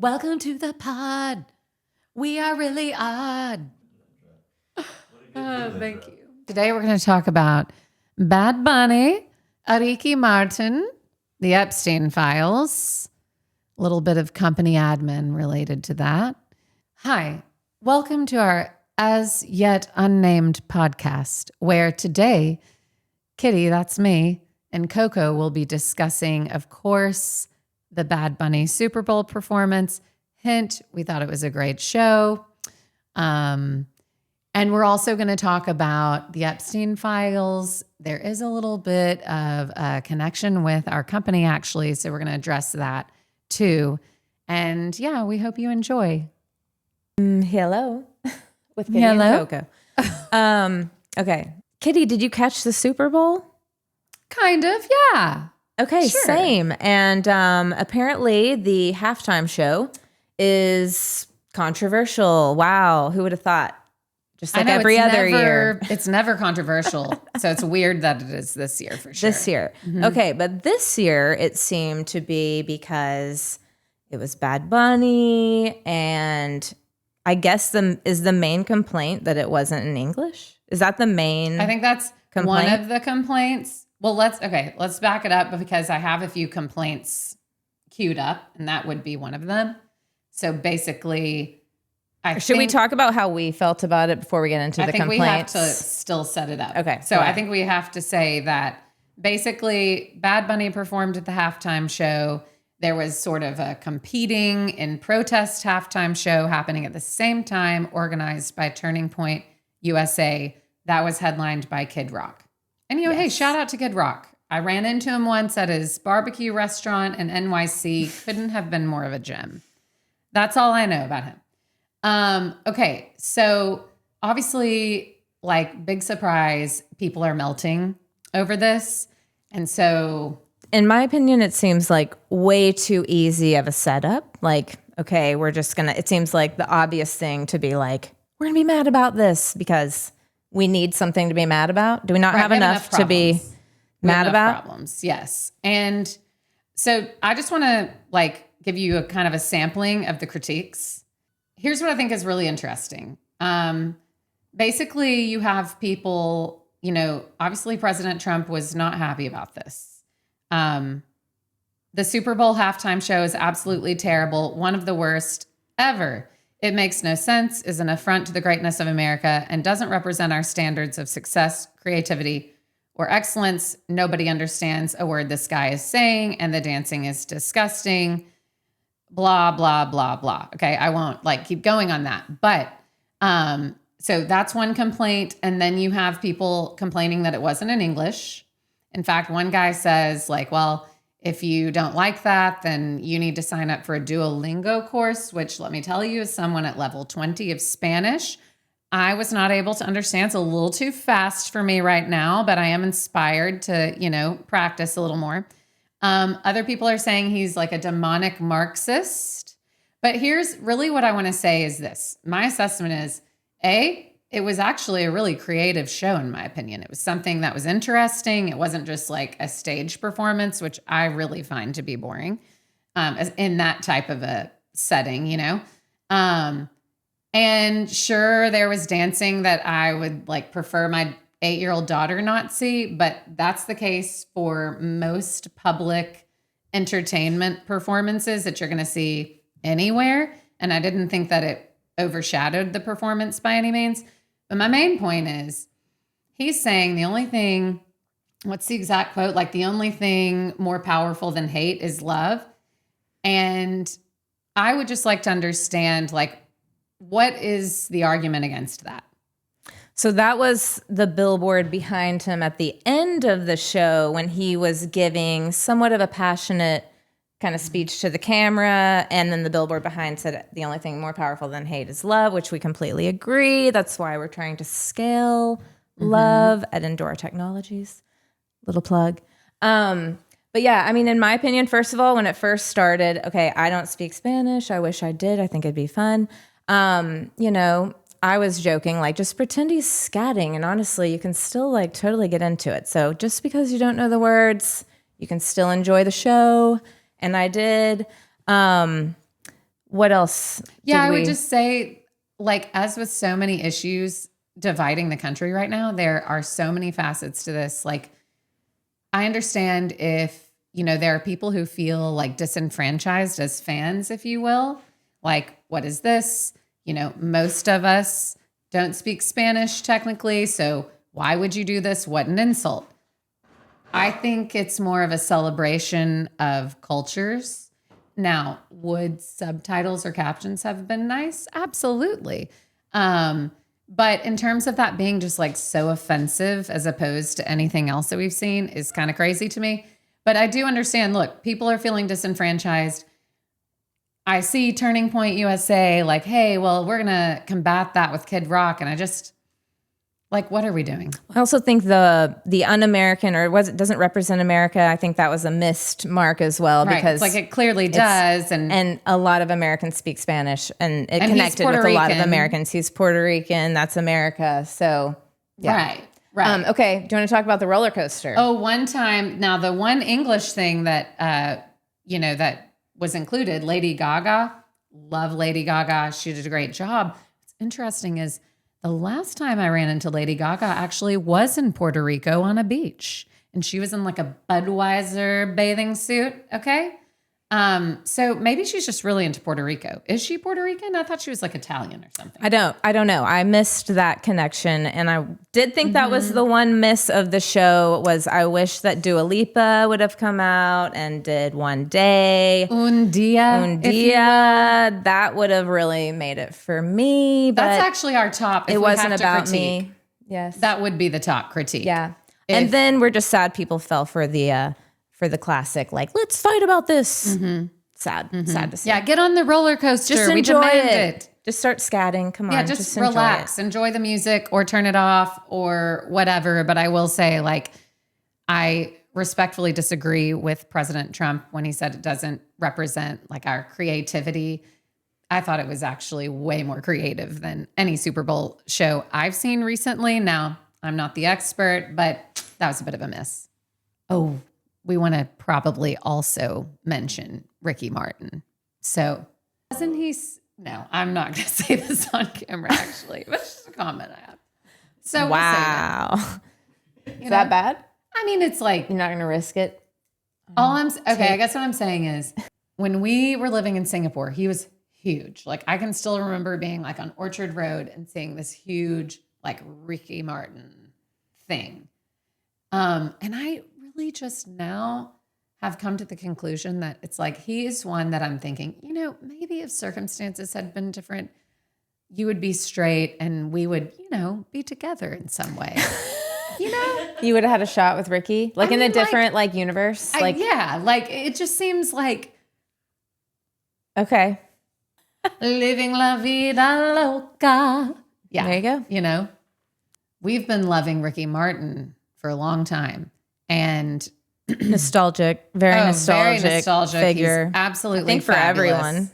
Welcome to the pod. We are really odd. Thank you. Today we're going to talk about Bad Bunny, Ricky Martin, the Epstein Files, a little bit of company admin related to that. Hi, welcome to our as yet unnamed podcast, where today, Kitty, that's me, and Coco will be discussing, of course, the Bad Bunny Super Bowl performance. Hint, we thought it was a great show. And we're also going to talk about the Epstein Files. There is a little bit of a connection with our company, actually, so we're going to address that too. And yeah, we hope you enjoy. Hello. With Kitty and Coco. Okay. Kitty, did you catch the Super Bowl? Kind of, yeah. Okay, Sure. Same. And apparently the halftime show is controversial. Wow, who would have thought? Just like every other year. It's never controversial. So it's weird that it is this year for sure. This year. Mm-hmm. Okay, but this year it seemed to be because it was Bad Bunny, and I guess is the main complaint that it wasn't in English? Is that the main I think that's complaint? One of the complaints. Well, let's back it up because I have a few complaints queued up, and that would be one of them. So basically, Should we talk about how we felt about it before we get into the complaints? We have to still set it up. Okay. So I think we have to say that basically Bad Bunny performed at the halftime show. There was sort of a competing in protest halftime show happening at the same time, organized by Turning Point USA. That was headlined by Kid Rock. And, yes. Hey, shout out to Kid Rock. I ran into him once at his barbecue restaurant in NYC. Couldn't have been more of a gem. That's all I know about him. Okay, so obviously, like, big surprise, people are melting over this. And so, in my opinion, it seems like way too easy of a setup. Like, okay, it seems like the obvious thing to be like, we're going to be mad about this because we need something to be mad about. Do we not have enough to be mad about? Problems, yes. And so I just want to give you a kind of a sampling of the critiques. Here's what I think is really interesting. Basically, you have people, obviously President Trump was not happy about this. The Super Bowl halftime show is absolutely terrible. One of the worst ever. It makes no sense, is an affront to the greatness of America, and doesn't represent our standards of success, creativity, or excellence. Nobody understands a word this guy is saying, and the dancing is disgusting. Blah, blah, blah, blah. Okay, I won't keep going on that. But so that's one complaint. And then you have people complaining that it wasn't in English. In fact, one guy says well, if you don't like that, then you need to sign up for a Duolingo course, which let me tell you, as someone at level 20 of Spanish, I was not able to understand. It's a little too fast for me right now, but I am inspired to, practice a little more. Other people are saying he's like a demonic Marxist. But here's really what I want to say is this. My assessment is, it was actually a really creative show, in my opinion. It was something that was interesting. It wasn't just like a stage performance, which I really find to be boring in that type of a setting, And sure, there was dancing that I would prefer my 8-year-old daughter not see, but that's the case for most public entertainment performances that you're going to see anywhere. And I didn't think that it overshadowed the performance by any means. But my main point is he's saying the only thing, what's the exact quote? The only thing more powerful than hate is love. And I would just like to understand, what is the argument against that? So that was the billboard behind him at the end of the show when he was giving somewhat of a passionate kind of speech to the camera. And then the billboard behind said, the only thing more powerful than hate is love, which we completely agree. That's why we're trying to scale love at Endora Technologies. Little plug. But yeah, I mean, in my opinion, first of all, when it first started, okay, I don't speak Spanish. I wish I did. I think it'd be fun. I was joking, just pretend he's scatting. And honestly, you can still totally get into it. So just because you don't know the words, you can still enjoy the show. And I did. what else? Yeah, I would just say, like, as with so many issues dividing the country right now, there are so many facets to this. Like, I understand if, there are people who feel like disenfranchised as fans, if you will. Like, what is this? Most of us don't speak Spanish technically. So why would you do this? What an insult. I think it's more of a celebration of cultures. Now, would subtitles or captions have been nice? Absolutely. But in terms of that being just like so offensive as opposed to anything else that we've seen is kind of crazy to me. But I do understand, look, people are feeling disenfranchised. I see Turning Point USA like, hey, well, we're going to combat that with Kid Rock. And I just, like, what are we doing? I also think the un-American or doesn't represent America. I think that was a missed mark as well, Right. because It's like it clearly does. And a lot of Americans speak Spanish, and it connected with a lot of Americans. He's Puerto Rican. That's America. So yeah. Right. Okay. Do you want to talk about the roller coaster? Oh, one time. Now, the one English thing that, that was included, Lady Gaga. Love Lady Gaga. She did a great job. What's interesting is the last time I ran into Lady Gaga actually was in Puerto Rico on a beach. And she was in like a Budweiser bathing suit. Okay. So maybe she's just really into Puerto Rico. Is she Puerto Rican? I thought she was like Italian or something. I don't know. I missed that connection. And I did think that was the one miss of the show was I wish that Dua Lipa would have come out and did One Day. Un dia. That would have really made it for me. But that's actually our top. It wasn't about me. Yes. That would be the top critique. Yeah. And then we're just sad people fell for the classic, like, let's fight about this. Mm-hmm. Sad to see. Yeah, get on the roller coaster. Just we enjoy demand it. Just start scatting. Come on. Yeah, just enjoy relax. it. Enjoy the music or turn it off or whatever. But I will say, like, I respectfully disagree with President Trump when he said it doesn't represent like our creativity. I thought it was actually way more creative than any Super Bowl show I've seen recently. Now, I'm not the expert, but that was a bit of a miss. Oh, we want to probably also mention Ricky Martin. So doesn't he? No, I'm not going to say this on camera, actually. But it's just a comment I have. So wow. We'll say that. Is that bad? I mean, it's like. You're not going to risk it? I guess what I'm saying is when we were living in Singapore, he was huge. Like I can still remember being like on Orchard Road and seeing this huge like Ricky Martin thing. And I really just now have come to the conclusion that it's like he is one that I'm thinking, maybe if circumstances had been different, you would be straight and we would, be together in some way. You would have had a shot with Ricky, like in a different like universe. Like it just seems like okay, living la vida loca. Yeah, there you go. We've been loving Ricky Martin for a long time. And nostalgic, very nostalgic figure. He's absolutely I think fabulous. For everyone.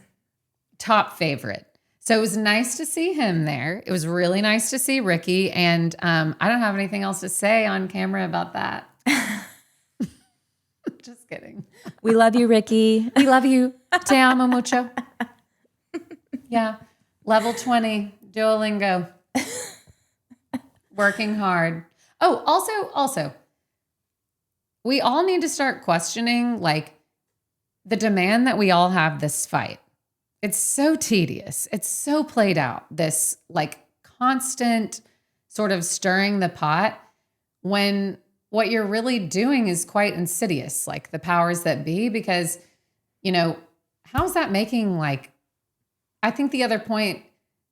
Top favorite. So it was nice to see him there. It was really nice to see Ricky. And I don't have anything else to say on camera about that. Just kidding. We love you, Ricky. We love you. Te amo mucho. Yeah. Level 20, Duolingo. Working hard. Oh, also, we all need to start questioning like the demand that we all have this fight. It's so tedious. It's so played out. This like constant sort of stirring the pot when what you're really doing is quite insidious, like the powers that be, because, how's that making like, I think the other point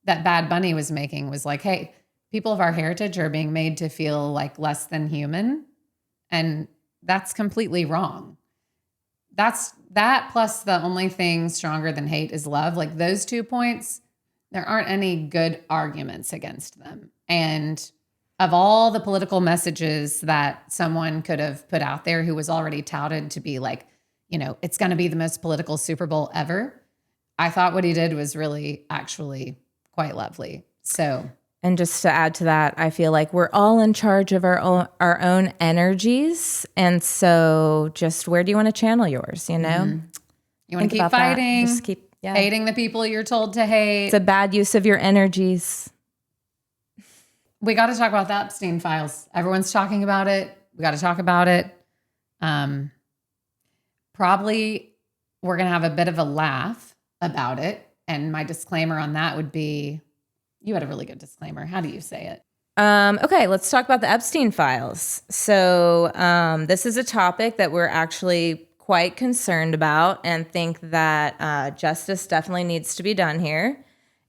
that Bad Bunny was making was like, hey, people of our heritage are being made to feel like less than human. And that's completely wrong. That plus the only thing stronger than hate is love. Like those 2 points, there aren't any good arguments against them. And of all the political messages that someone could have put out there who was already touted to be like, it's going to be the most political Super Bowl ever, I thought what he did was really actually quite lovely. So... And just to add to that, I feel like we're all in charge of our own energies. And so just where do you want to channel yours, Mm-hmm. You want to keep fighting. hating the people you're told to hate. It's a bad use of your energies. We got to talk about the Epstein Files. Everyone's talking about it. We got to talk about it. Probably we're going to have a bit of a laugh about it. And my disclaimer on that would be, you had a really good disclaimer. How do you say it? Okay, let's talk about the Epstein Files. So this is a topic that we're actually quite concerned about and think that justice definitely needs to be done here,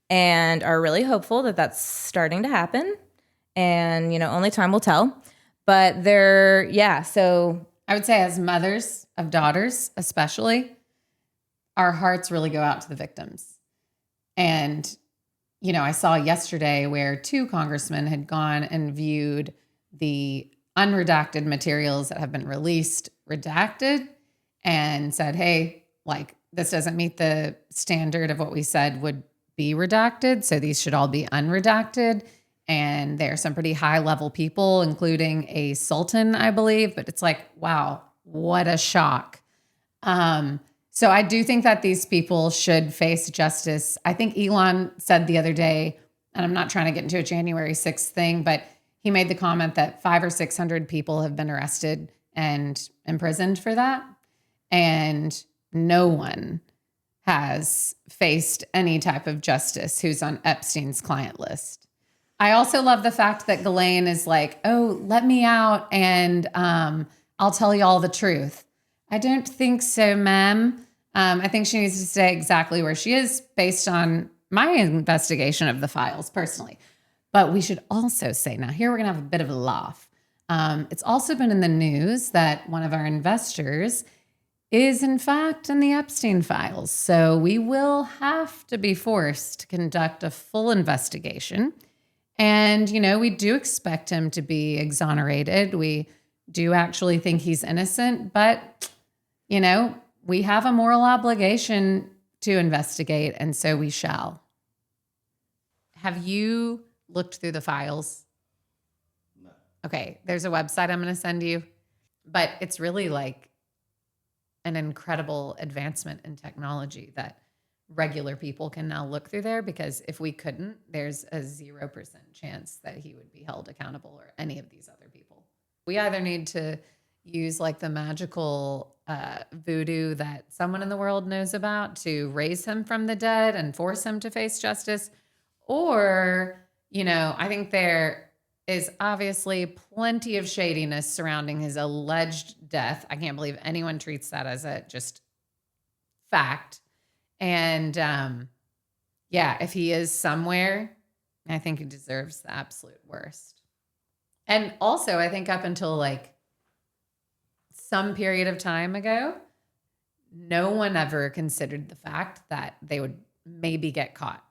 and are really hopeful that that's starting to happen. And, only time will tell. But so I would say as mothers of daughters, especially, our hearts really go out to the victims. And, I saw yesterday where 2 congressmen had gone and viewed the unredacted materials that have been released, redacted, and said, hey, this doesn't meet the standard of what we said would be redacted. So these should all be unredacted. And there are some pretty high level people, including a sultan, I believe. But it's like, wow, what a shock. So I do think that these people should face justice. I think Elon said the other day, and I'm not trying to get into a January 6th thing, but he made the comment that 500 or 600 people have been arrested and imprisoned for that. And no one has faced any type of justice who's on Epstein's client list. I also love the fact that Ghislaine is like, oh, let me out and I'll tell you all the truth. I don't think so, ma'am. I think she needs to stay exactly where she is based on my investigation of the files personally. But we should also say, now here we're going to have a bit of a laugh. It's also been in the news that one of our investors is in fact in the Epstein files. So we will have to be forced to conduct a full investigation. And, we do expect him to be exonerated. We do actually think he's innocent, but, we have a moral obligation to investigate, and so we shall. Have you looked through the files? No. Okay, there's a website I'm going to send you, but it's really like an incredible advancement in technology that regular people can now look through there, because if we couldn't, there's a 0% chance that he would be held accountable, or any of these other people. We either need to use like the magical voodoo that someone in the world knows about to raise him from the dead and force him to face justice, or, I think there is obviously plenty of shadiness surrounding his alleged death. I can't believe anyone treats that as a just fact. And if he is somewhere, I think he deserves the absolute worst. And also, I think up until like some period of time ago, no one ever considered the fact that they would maybe get caught,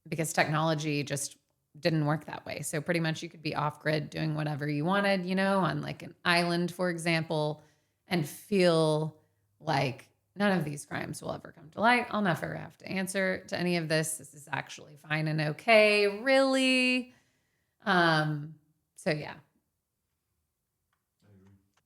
because technology just didn't work that way. So pretty much you could be off grid doing whatever you wanted, on like an island, for example, and feel like none of these crimes will ever come to light. I'll never have to answer to any of this. This is actually fine and okay, really. So yeah.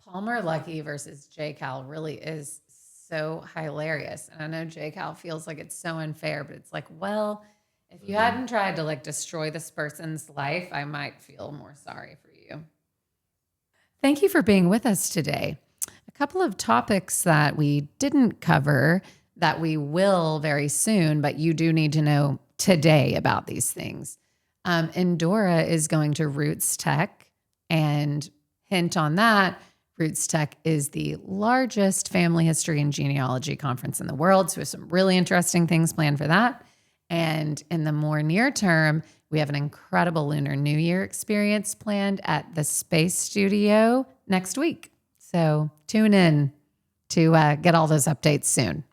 Palmer Luckey versus J. Cal really is so hilarious. And I know J. Cal feels like it's so unfair, but it's like, well, if you hadn't tried to like destroy this person's life, I might feel more sorry for you. Thank you for being with us today. A couple of topics that we didn't cover that we will very soon, but you do need to know today about these things. Endora is going to Roots Tech, and hint on that, Roots Tech is the largest family history and genealogy conference in the world. So we have some really interesting things planned for that. And in the more near term, we have an incredible Lunar New Year experience planned at the Space Studio next week. So tune in to get all those updates soon.